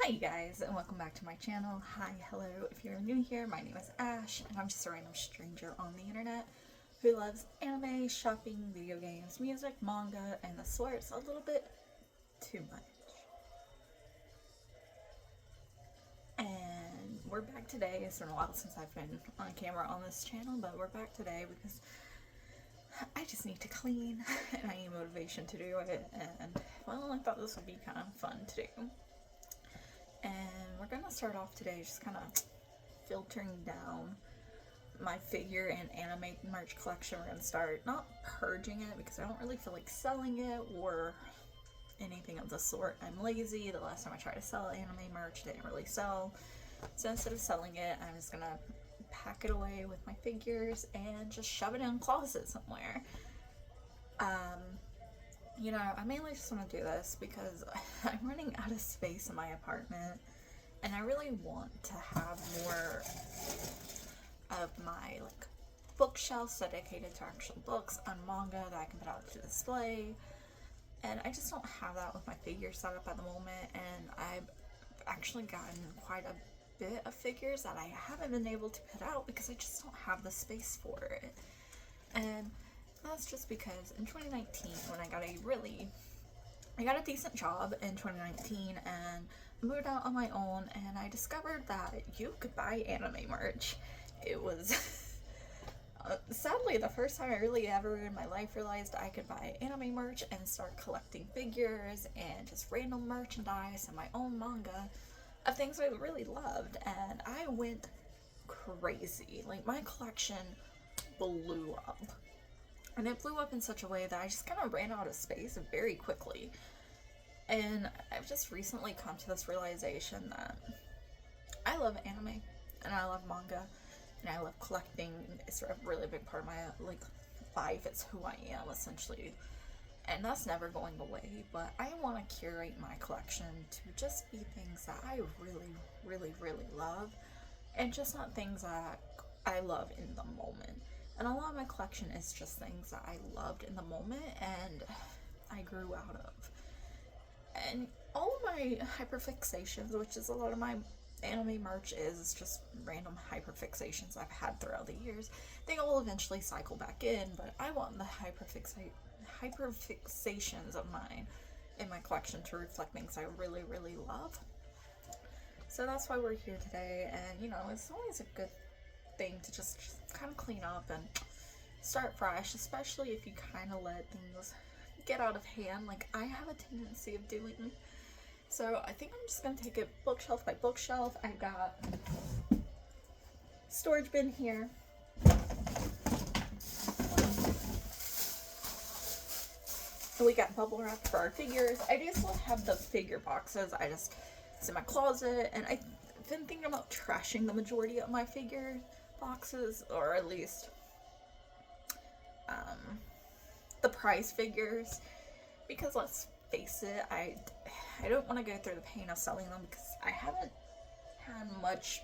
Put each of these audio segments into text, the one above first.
Hi you guys, and welcome back to my channel. Hi, hello, if you're new here, my name is Ash, and I'm just a random stranger on the internet who loves anime, shopping, video games, music, manga, and the sorts a little bit too much. And we're back today. It's been a while since I've been on camera on this channel, but we're back today because I just need to clean, and I need motivation to do it, and well, I thought this would be kind of fun to do. And we're gonna start off today just kind of filtering down my figure and anime merch collection. We're gonna start not purging it because I don't really feel like selling it or anything of the sort. I'm lazy. The last time I tried to sell anime merch, it didn't really sell. So instead of selling it, I'm just gonna pack it away with my figures and just shove it in a closet somewhere. You know, I mainly just want to do this because I'm running out of space in my apartment, and I really want to have more of my bookshelves dedicated to actual books and manga that I can put out to display. And I just don't have that with my figures set up at the moment, and I've actually gotten quite a bit of figures that I haven't been able to put out because I just don't have the space for it. And that's just because in 2019, when I got a decent job in 2019 and moved out on my own, and I discovered that you could buy anime merch. It was sadly the first time I really ever in my life realized I could buy anime merch and start collecting figures and just random merchandise and my own manga of things I really loved, and I went crazy. Like, my collection blew up. And it blew up in such a way that I just kind of ran out of space very quickly. And I've just recently come to this realization that I love anime and I love manga and I love collecting. It's a really big part of my life. It's who I am, essentially. And that's never going away. But I want to curate my collection to just be things that I really, really, really love, and just not things that I love in the moment. And a lot of my collection is just things that I loved in the moment and I grew out of. And all of my hyperfixations, which is a lot of my anime merch, is just random hyperfixations I've had throughout the years. They all eventually cycle back in, but I want the hyperfixations of mine in my collection to reflect things I really, really love. So that's why we're here today, and you know, it's always a good thing to just kind of clean up and start fresh, especially if you kind of let things get out of hand like I have a tendency of doing. So I think I'm just gonna take it bookshelf by bookshelf. I've got storage bin here. We got bubble wrap for our figures. I do still have the figure boxes. It's in my closet, and I've been thinking about trashing the majority of my figure boxes, or at least the prize figures, because let's face it, I don't want to go through the pain of selling them because I haven't had much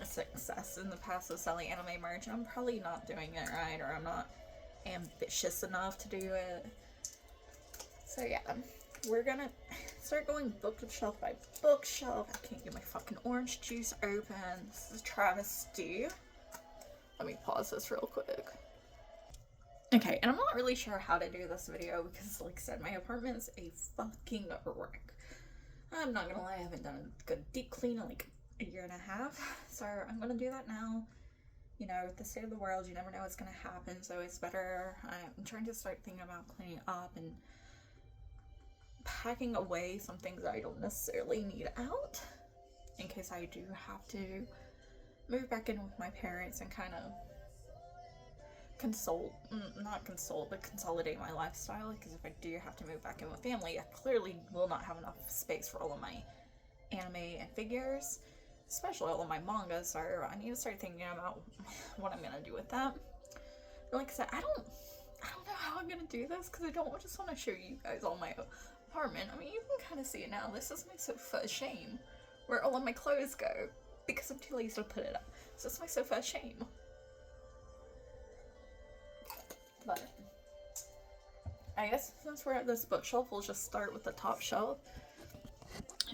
success in the past of selling anime merch, and I'm probably not doing it right, or I'm not ambitious enough to do it. So yeah, we're gonna start going bookshelf by bookshelf. I can't get my fucking orange juice open. This is a travesty. Let me pause this real quick. Okay, and I'm not really sure how to do this video because, like I said, my apartment's a fucking wreck. I'm not gonna lie, I haven't done a good deep clean in like a year and a half. So I'm gonna do that now. You know, with the state of the world, you never know what's gonna happen, so it's better. I'm trying to start thinking about cleaning up and packing away some things that I don't necessarily need out, in case I do have to move back in with my parents and kind of consolidate my lifestyle, because if I do have to move back in with family, I clearly will not have enough space for all of my anime and figures, especially all of my manga, so I need to start thinking about what I'm gonna do with that. But like I said, I don't know how I'm gonna do this, because I don't just want to show you guys all my apartment. I mean, you can kind of see it now. This is my sofa of shame, where all of my clothes go, because I'm too lazy to put it up. So it's my sofa of shame. But I guess since we're at this bookshelf, we'll just start with the top shelf.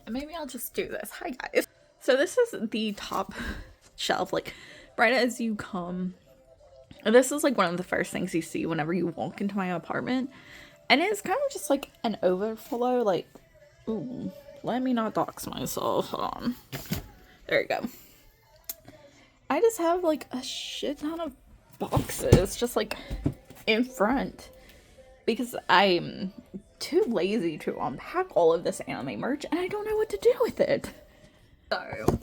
And maybe I'll just do this. Hi guys. So this is the top shelf, like right as you come. This is like one of the first things you see whenever you walk into my apartment. And it's kind of just like an overflow, like, ooh, let me not dox myself. Hold on. There you go. I just have like a shit ton of boxes just like in front because I'm too lazy to unpack all of this anime merch and I don't know what to do with it. So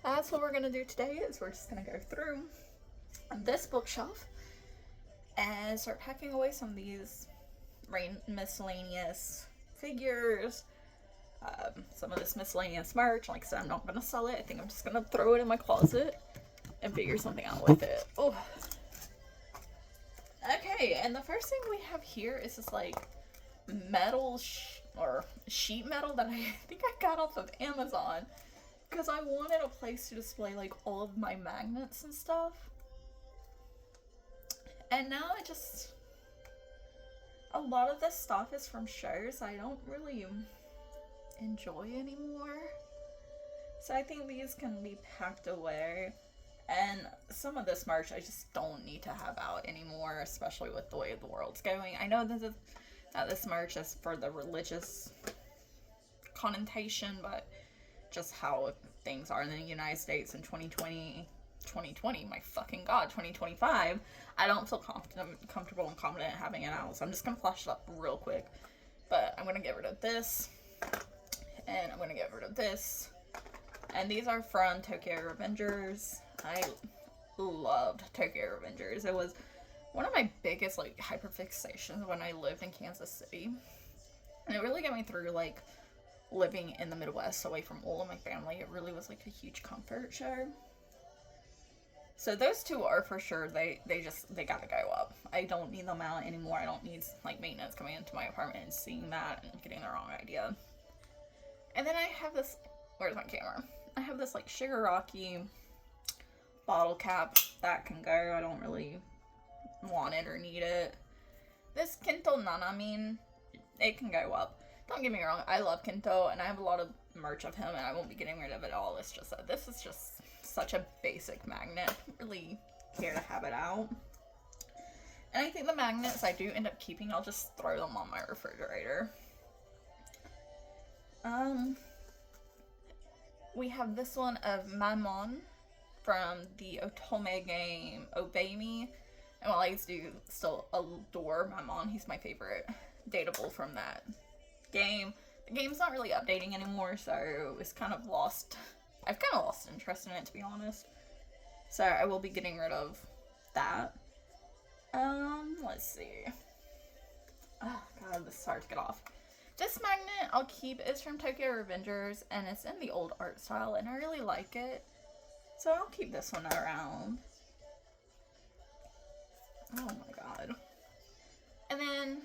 that's what we're gonna do today, is we're just gonna go through this bookshelf and start packing away some of these miscellaneous figures, some of this miscellaneous merch. Like I said, I'm not gonna sell it. I think I'm just gonna throw it in my closet and figure something out with it. Oh. Okay, and the first thing we have here is this like metal or sheet metal that I think I got off of Amazon because I wanted a place to display like all of my magnets and stuff. And now a lot of this stuff is from shows I don't really enjoy anymore. So I think these can be packed away. And some of this merch I just don't need to have out anymore, especially with the way the world's going. I know that this merch is for the religious connotation, but just how things are in the United States in 2020, my fucking god, 2025, I don't feel comfortable and confident having it out. So I'm just gonna flash it up real quick. But I'm gonna get rid of this, and I'm gonna get rid of this. And these are from Tokyo Revengers. I loved Tokyo Revengers. It was one of my biggest like hyperfixations when I lived in Kansas City. And it really got me through like living in the Midwest away from all of my family. It really was like a huge comfort show. So those two are for sure, they gotta go up. I don't need them out anymore. I don't need like maintenance coming into my apartment and seeing that and getting the wrong idea. And then I have this, where's my camera? I have this like Shigaraki bottle cap that can go. I don't really want it or need it. This Kento Nanamin, it can go up. Don't get me wrong, I love Kento and I have a lot of merch of him and I won't be getting rid of it all. It's just that this is just such a basic magnet. I don't really care to have it out. And I think the magnets I do end up keeping, I'll just throw them on my refrigerator. We have this one of Mammon from the Otome game Obey Me. And while I do still adore Mammon, he's my favorite dateable from that game. The game's not really updating anymore, so it's kind of lost. I've kind of lost interest in it, to be honest. So I will be getting rid of that. Let's see. Oh god, this is hard to get off. This magnet I'll keep. It's from Tokyo Revengers, and it's in the old art style, and I really like it. So I'll keep this one around. Oh my god. And then,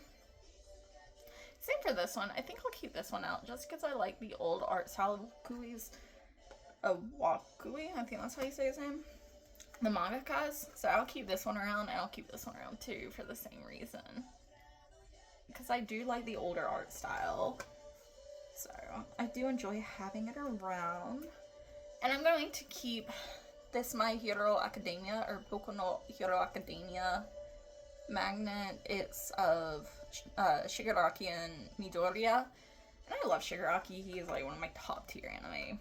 same for this one. I think I'll keep this one out, just because I like the old art style of Wakui, I think that's how you say his name. The mangakas. So I'll keep this one around, and I'll keep this one around too, for the same reason. Because I do like the older art style. So I do enjoy having it around. And I'm going to keep this My Hero Academia, or Boku no Hero Academia magnet. It's of Shigaraki and Midoriya. And I love Shigaraki. He is like one of my top tier anime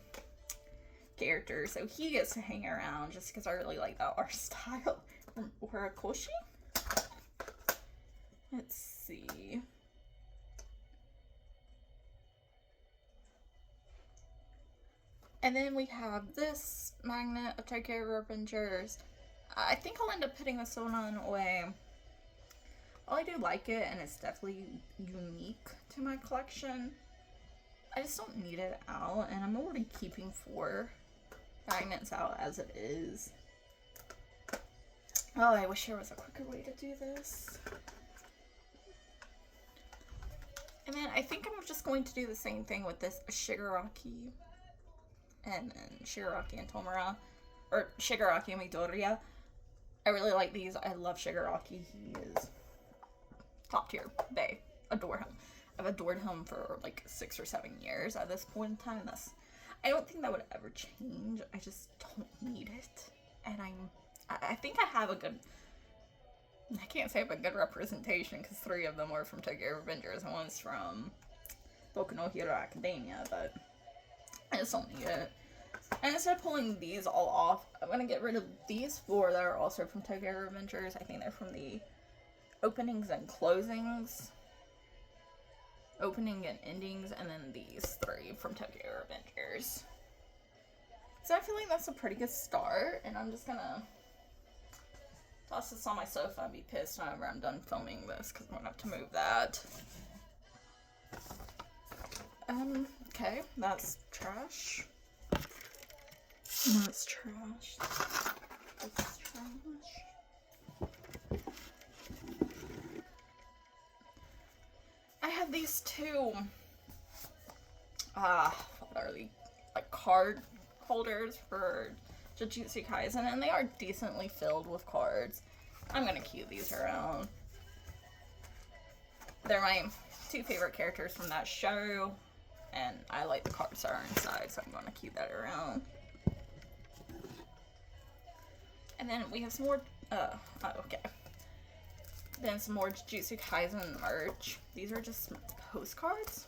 characters. So he gets to hang around just because I really like that art style. From Horikoshi? Let's see. And then we have this magnet of Tokyo Revengers. I think I'll end up putting this one away. Well, I do like it, and it's definitely unique to my collection. I just don't need it out, and I'm already keeping 4 magnets out as it is. Oh, I wish there was a quicker way to do this. And then I think I'm just going to do the same thing with this Shigaraki and Shigaraki and Tomura, or Shigaraki and Midoriya. I really like these. I love Shigaraki. He is top tier. They adore him. I've adored him for like 6 or 7 years at this point in time. I don't think that would ever change. I just don't need it. And I think I have a good, I can't say I have a good representation because 3 of them were from Tokyo Revengers and one's from Boku no Hero Academia, but I just don't need it. And instead of pulling these all off, I'm going to get rid of these 4 that are also from Tokyo Revengers. I think they're from the openings and closings. Opening and endings, and then these 3 from Tokyo Revengers. So I feel like that's a pretty good start, and I'm just gonna toss this on my sofa and be pissed whenever I'm done filming this, because I'm gonna have to move that. Okay, that's trash. That's trash. That's trash. I have these 2, what are they, like card holders for Jujutsu Kaisen, and they are decently filled with cards. I'm gonna keep these around. They're my 2 favorite characters from that show, and I like the cards that are inside, so I'm gonna keep that around. And then we have some more, okay. Then some more Jujutsu Kaisen merch. These are just postcards.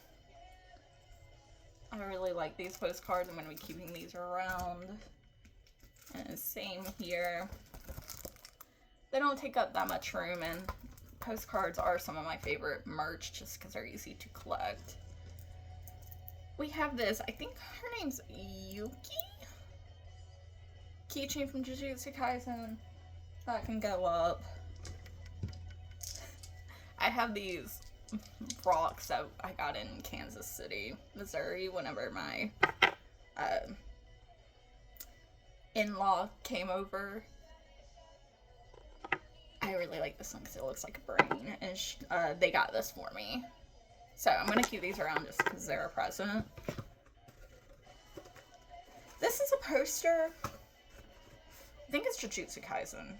I really like these postcards. I'm going to be keeping these around. And same here. They don't take up that much room, and postcards are some of my favorite merch just because they're easy to collect. We have this, I think her name's Yuki? Keychain from Jujutsu Kaisen. That can go up. I have these rocks that I got in Kansas City, Missouri, whenever my in-law came over. I really like this one because it looks like a brain, and they got this for me. So I'm going to keep these around just because they're a present. This is a poster. I think it's Jujutsu Kaisen.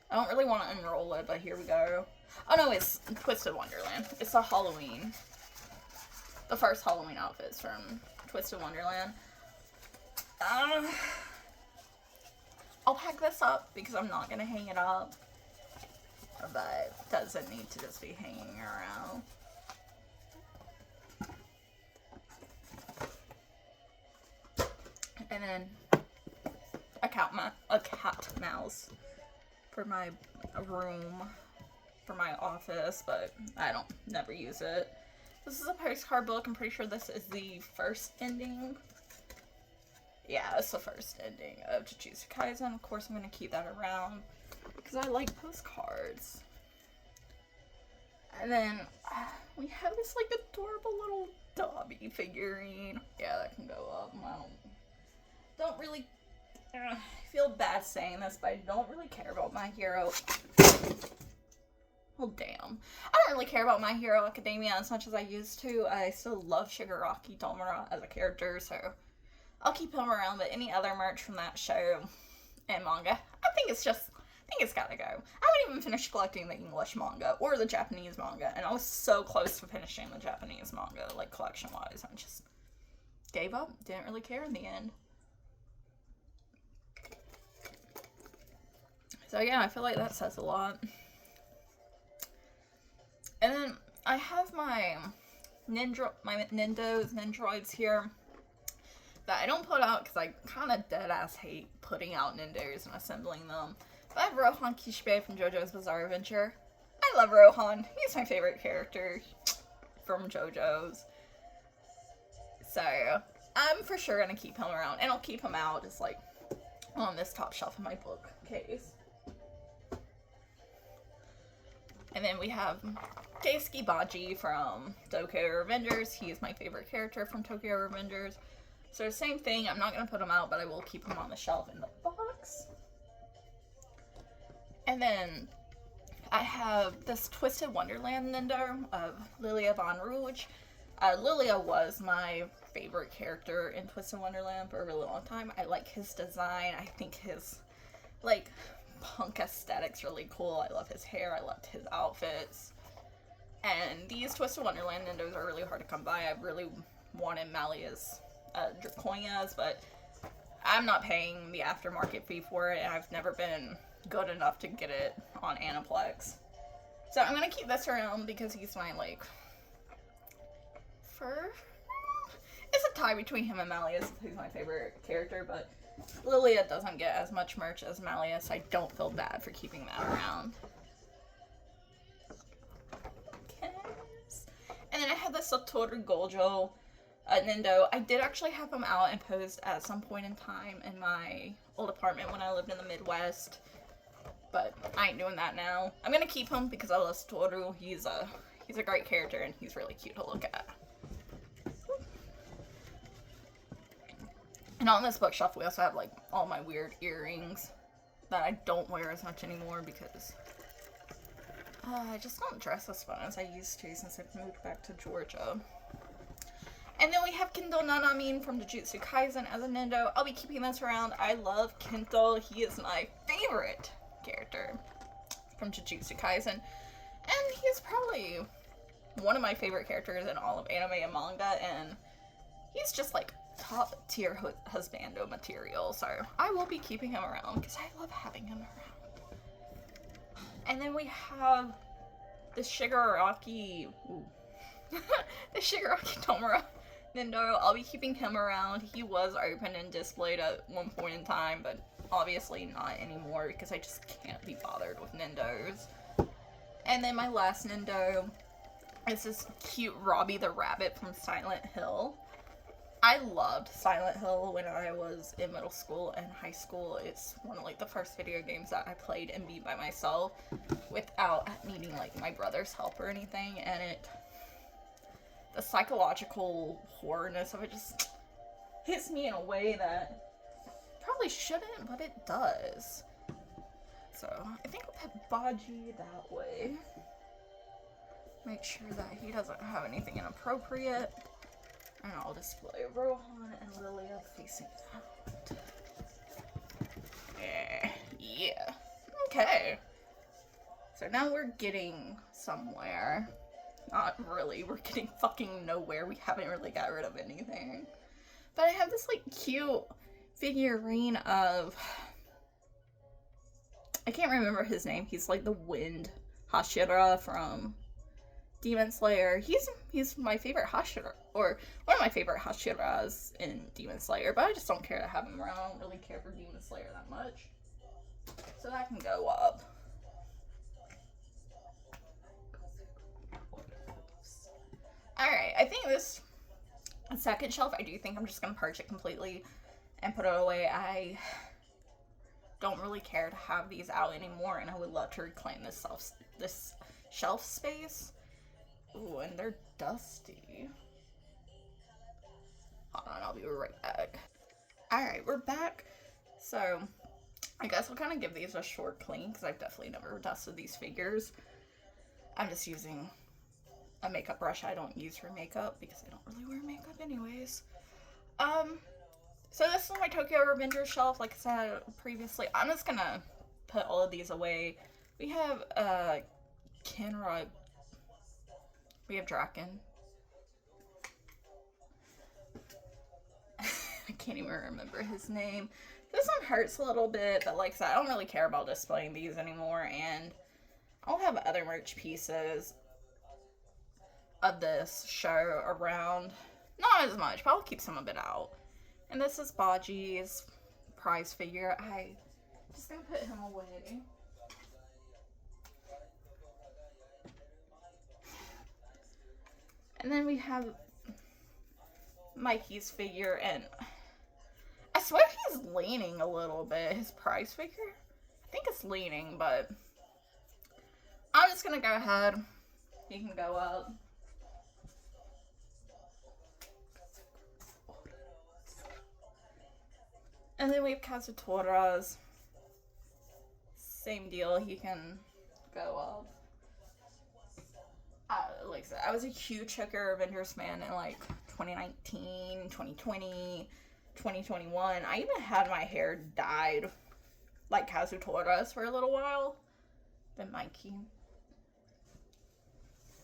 I don't really want to unroll it, but here we go. Oh no, it's Twisted Wonderland. It's a Halloween. The first Halloween outfits from Twisted Wonderland. I'll pack this up because I'm not going to hang it up. But it doesn't need to just be hanging around. And then a cat mouse for my room, for my office, but I never use it. This is a postcard book. I'm pretty sure this is the first ending. Yeah, it's the first ending of Jujutsu Kaisen. Of course, I'm going to keep that around because I like postcards. And then we have this like adorable little Dobby figurine. Yeah, that can go up. I don't really feel bad saying this, but I don't really care about My Hero. Oh, damn. I don't really care about My Hero Academia as much as I used to. I still love Shigaraki Tomura as a character, so I'll keep him around. But any other merch from that show and manga, I think it's gotta go. I haven't even finished collecting the English manga or the Japanese manga, and I was so close to finishing the Japanese manga, like collection-wise. I just gave up. Didn't really care in the end. So yeah, I feel like that says a lot. And then I have my Nindroids here that I don't put out because I kind of dead-ass hate putting out Nindos and assembling them. But I have Rohan Kishibe from JoJo's Bizarre Adventure. I love Rohan. He's my favorite character from JoJo's. So I'm for sure going to keep him around. And I'll keep him out just like on this top shelf of my bookcase. And then we have Keisuke Baji from Tokyo Revengers. He is my favorite character from Tokyo Revengers. So same thing, I'm not going to put him out, but I will keep him on the shelf in the box. And then I have this Twisted Wonderland Nindo of Lilia Von Rouge. Lilia was my favorite character in Twisted Wonderland for a really long time. I like his design. I think his, like, punk aesthetic's really cool. I love his hair. I loved his outfits. And these Twisted Wonderland Nindos are really hard to come by. I really wanted Malia's Draconias, but I'm not paying the aftermarket fee for it, and I've never been good enough to get it on Aniplex. So I'm gonna keep this around because he's my, like, it's a tie between him and Malleus, who's my favorite character, but Lilia doesn't get as much merch as Malleus, so I don't feel bad for keeping that around. Okay. And then I have this Satoru Gojo Nindo. I did actually have him out and posed at some point in time in my old apartment when I lived in the Midwest, but I ain't doing that now. I'm gonna keep him because I love Satoru. He's a great character and he's really cute to look at. And on this bookshelf, we also have, like, all my weird earrings that I don't wear as much anymore because I just don't dress as fun as I used to since I've moved back to Georgia. And then we have Kento Nanamin from Jujutsu Kaisen as a Nindo. I'll be keeping this around. I love Kento. He is my favorite character from Jujutsu Kaisen. And he's probably one of my favorite characters in all of anime and manga. And he's just, like, top tier husbando material, so I will be keeping him around because I love having him around. And then we have the Shigaraki the Shigaraki Tomura Nindo. I'll be keeping him around. He was open and displayed at one point in time, but obviously not anymore because I just can't be bothered with Nindos. And then my last Nindo is this cute Robbie the Rabbit from Silent Hill. I loved Silent Hill when I was in middle school and high school. It's one of, like, the first video games that I played and beat by myself without needing, like, my brother's help or anything. And the psychological horrorness of it just hits me in a way that probably shouldn't, but it does. So I think I'll put Baji that way. Make sure that he doesn't have anything inappropriate. And I'll display Rohan and Lilia facing out. Yeah. Okay. So now we're getting somewhere. Not really. We're getting fucking nowhere. We haven't really got rid of anything. But I have this, like, cute figurine of... I can't remember his name. He's, like, the Wind Hashira from Demon Slayer. He's my favorite Hashira, or one of my favorite Hashiras in Demon Slayer, but I just don't care to have him around. I don't really care for Demon Slayer that much. So that can go up. Alright, I think this second shelf, I do think I'm just going to purge it completely and put it away. I don't really care to have these out anymore, and I would love to reclaim this shelf space. Ooh, and they're dusty. Hold on, I'll be right back. Alright, we're back. So, I guess we'll kind of give these a short clean, because I've definitely never dusted these figures. I'm just using a makeup brush I don't use for makeup, because I don't really wear makeup anyways. So this is my Tokyo Revenger shelf, like I said previously. I'm just gonna put all of these away. We have, Kenra. We have Draken. I can't even remember his name. This one hurts a little bit, but like I said, I don't really care about displaying these anymore, and I'll have other merch pieces of this show around. Not as much, but I'll keep some of it out. And this is Baji's prize figure. I just gonna put him away. And then we have Mikey's figure, and I swear he's leaning a little bit, his prize figure. I think it's leaning, but I'm just gonna go ahead. He can go up. And then we have Kazutora's. Same deal, he can go up. Like I said, I was a huge Tokyo Revengers fan in like 2019, 2020, 2021. I even had my hair dyed like Kazutora's for a little while. Then Mikey.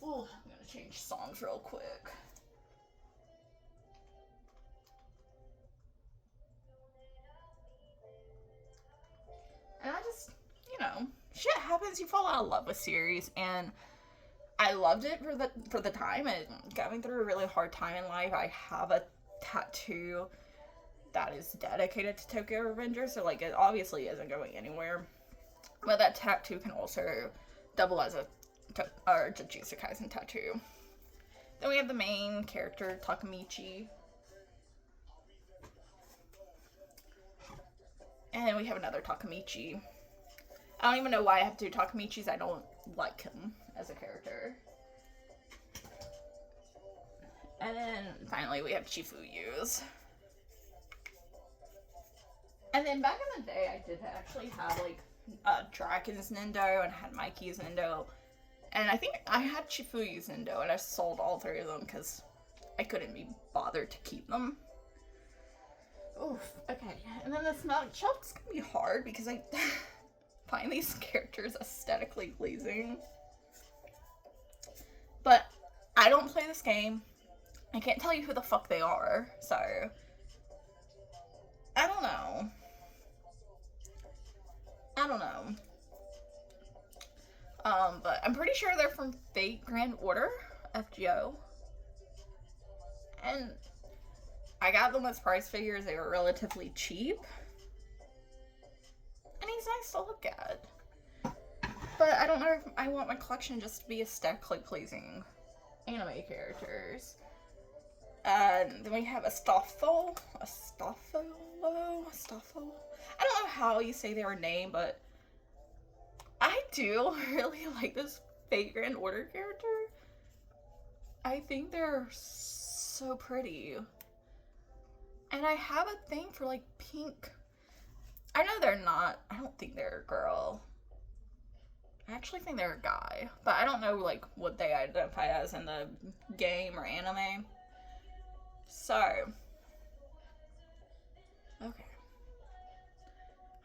Oh, I'm gonna change songs real quick. And I just, shit happens. You fall out of love with series, and I loved it for the time. It got me through a really hard time in life. I have a tattoo that is dedicated to Tokyo Revengers, so like it obviously isn't going anywhere. But that tattoo can also double as a Jujutsu Kaisen tattoo. Then we have the main character, Takamichi. And we have another Takamichi. I don't even know why I have two Takamichis. I don't like him as a character. And then finally we have Chifuyus. And then back in the day, I did actually have like Dragon's Nendo and I had Mikey's Nendo. And I think I had Chifuyu's Nendo and I sold all three of them because I couldn't be bothered to keep them. Oof, okay. And then this mountain shelf is gonna be hard because I find these characters aesthetically pleasing. But I don't play this game. I can't tell you who the fuck they are, so I don't know. But I'm pretty sure they're from Fate Grand Order, FGO. And I got them as price figures. They were relatively cheap. And he's nice to look at. But I don't know if I want my collection just to be aesthetically pleasing anime characters. And then we have Astolfo. I don't know how you say their name, but I do really like this Fate Grand Order character. I think they're so pretty. And I have a thing for like pink. I know they're not. I don't think they're a girl. I actually think they're a guy. But I don't know like what they identify as in the game or anime. So. Okay.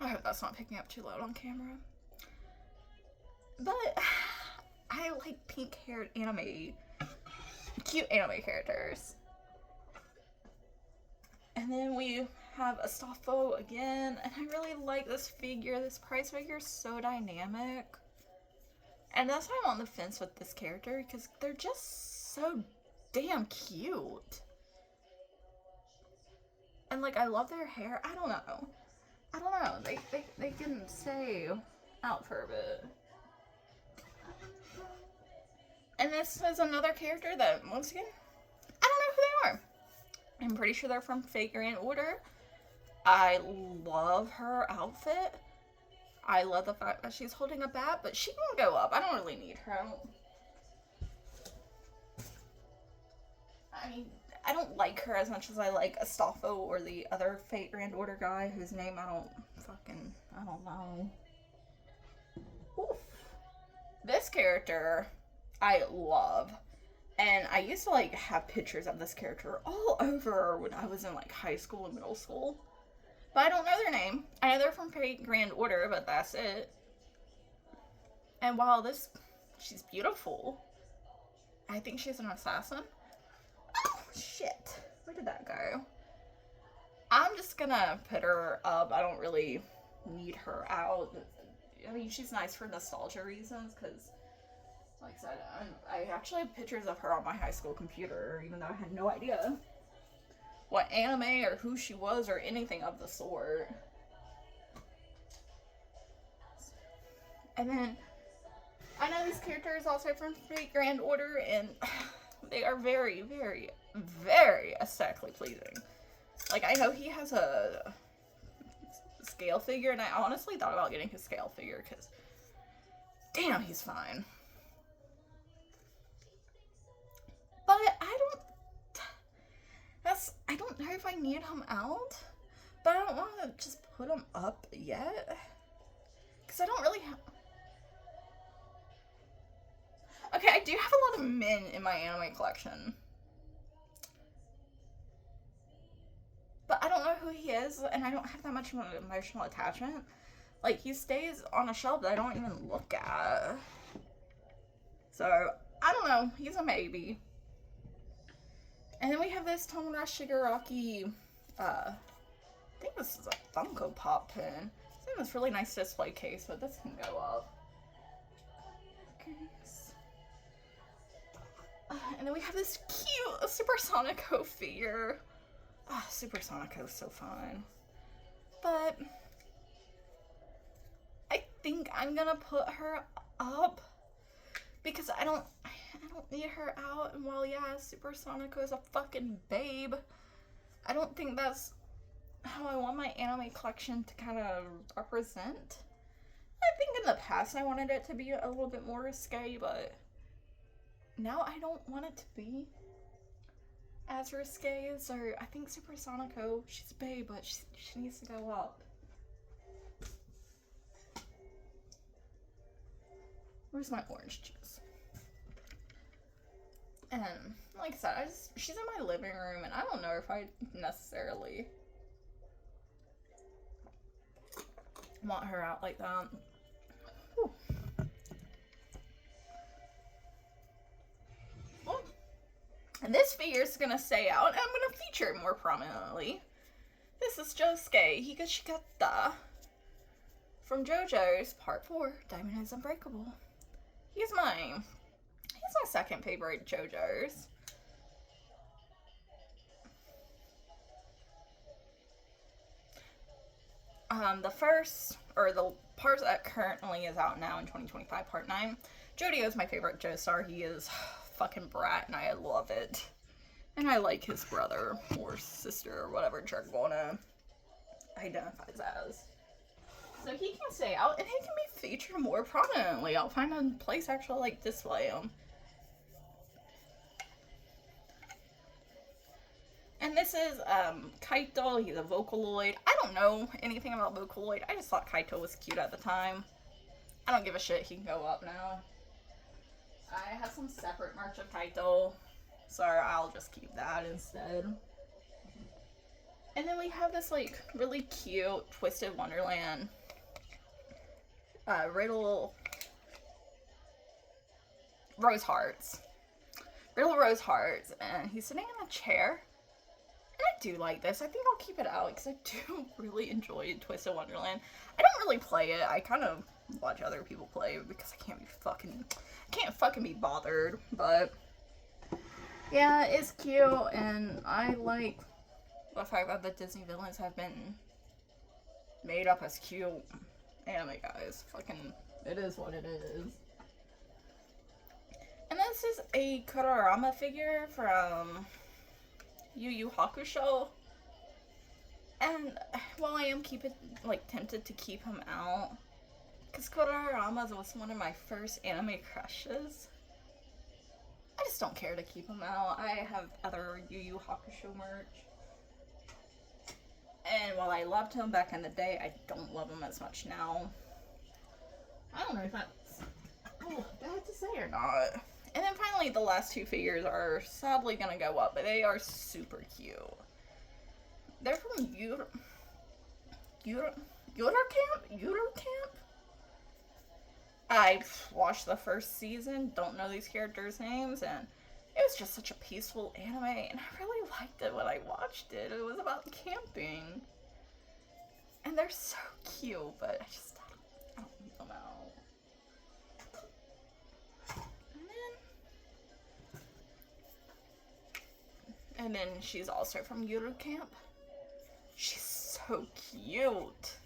I hope that's not picking up too loud on camera. But I like pink-haired cute anime characters. And then we have Astolfo again, and I really like this figure. This price figure is so dynamic. And that's why I'm on the fence with this character, because they're just so damn cute. And like, I love their hair. I don't know. They can stay out for a bit. And this is another character that, once again, I don't know who they are. I'm pretty sure they're from Fate Grand Order. I love her outfit. I love the fact that she's holding a bat, but she won't go up. I don't really need her. I don't like her as much as I like Astolfo or the other Fate Grand Order guy whose name I don't know. Oof. This character I love. And I used to like have pictures of this character all over when I was in like high school and middle school. But I don't know their name. I know they're from Fate Grand Order, but that's it. And while she's beautiful. I think she's an assassin. Oh, shit. Where did that go? I'm just gonna put her up. I don't really need her out. I mean, she's nice for nostalgia reasons, because, like I said, I actually have pictures of her on my high school computer, even though I had no idea what anime or who she was or anything of the sort. And then, I know this character is also from Fate Grand Order, and they are very, very, very aesthetically pleasing. Like, I know he has a scale figure, and I honestly thought about getting his scale figure, because, damn, he's fine. But I don't know if I need him out, but I don't want to just put him up yet, because I don't really have... Okay, I do have a lot of men in my anime collection. But I don't know who he is, and I don't have that much of an emotional attachment. Like, he stays on a shelf that I don't even look at. So, I don't know. He's a maybe. And then we have this Tomura Shigaraki, I think this is a Funko Pop pin. It's in this really nice display case, but this can go up. And then we have this cute Super Sonico figure. Super Sonico is so fun. But I think I'm gonna put her up because I don't need her out. And while yeah, Super Sonico is a fucking babe, I don't think that's how I want my anime collection to kind of represent. I think in the past I wanted it to be a little bit more risque, but now I don't want it to be as risque. So I think Super Sonico, she's a babe, but she needs to go up. Where's my orange juice? And like I said, she's in my living room, and I don't know if I necessarily want her out like that. Whew. Well, and this figure is gonna stay out, and I'm gonna feature it more prominently. This is Josuke Higashikata from JoJo's Part 4, Diamond is Unbreakable. He's my second favorite JoJo's. The first, or the part that currently is out now in 2025, Part 9, Jodio is my favorite Joestar. He is fucking brat, and I love it. And I like his brother, or sister, or whatever Jargona identifies as. So he can stay out, and he can be featured more prominently. I'll find a place actually like display him. And this is Kaito. He's a Vocaloid. I don't know anything about Vocaloid. I just thought Kaito was cute at the time. I don't give a shit. He can go up now. I have some separate merch of Kaito, so I'll just keep that instead. And then we have this like really cute Twisted Wonderland Riddle Rose Hearts. Riddle Rose Hearts, and he's sitting in a chair. And I do like this. I think I'll keep it out because I do really enjoy Twisted Wonderland. I don't really play it. I kind of watch other people play it because I can't fucking be bothered. But yeah, it's cute, and I like the fact that the Disney villains have been made up as cute anime guys. Fucking, it is what it is. And this is a Kurarama figure from Yu Yu Hakusho. And while I am tempted to keep him out, because Kurarama was one of my first anime crushes, I just don't care to keep him out. I have other Yu Yu Hakusho merch. And while I loved him back in the day, I don't love him as much now. I don't know if that's bad to say or not. And then finally, the last two figures are sadly gonna go up, but they are super cute. They're from Yura Camp? I watched the first season, don't know these characters' names, and it was just such a peaceful anime, and I really liked it when I watched it. It was about camping. And they're so cute, but I don't need them out. And then she's also from Yuru Camp. She's so cute.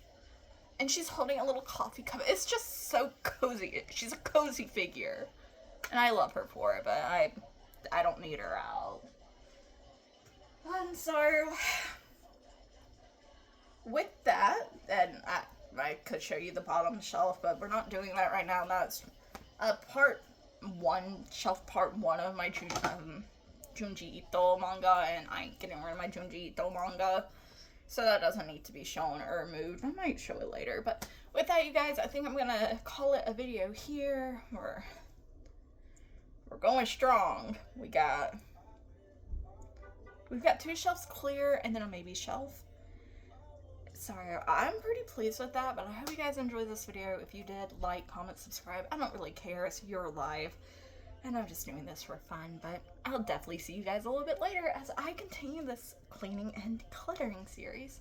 And she's holding a little coffee cup. It's just so cozy. She's a cozy figure. And I love her for it, but I don't need her out. And so, with that, and I could show you the bottom shelf, but we're not doing that right now. That's part one of my Junji Ito manga, and I ain't getting rid of my Junji Ito manga, so that doesn't need to be shown or removed. I might show it later, but with that, you guys, I think I'm gonna call it a video here. We're going strong. We've got 2 shelves clear, and then a maybe shelf. Sorry, I'm pretty pleased with that, but I hope you guys enjoyed this video. If you did, like, comment, subscribe. I don't really care. It's your life. And I'm just doing this for fun, but I'll definitely see you guys a little bit later as I continue this cleaning and decluttering series.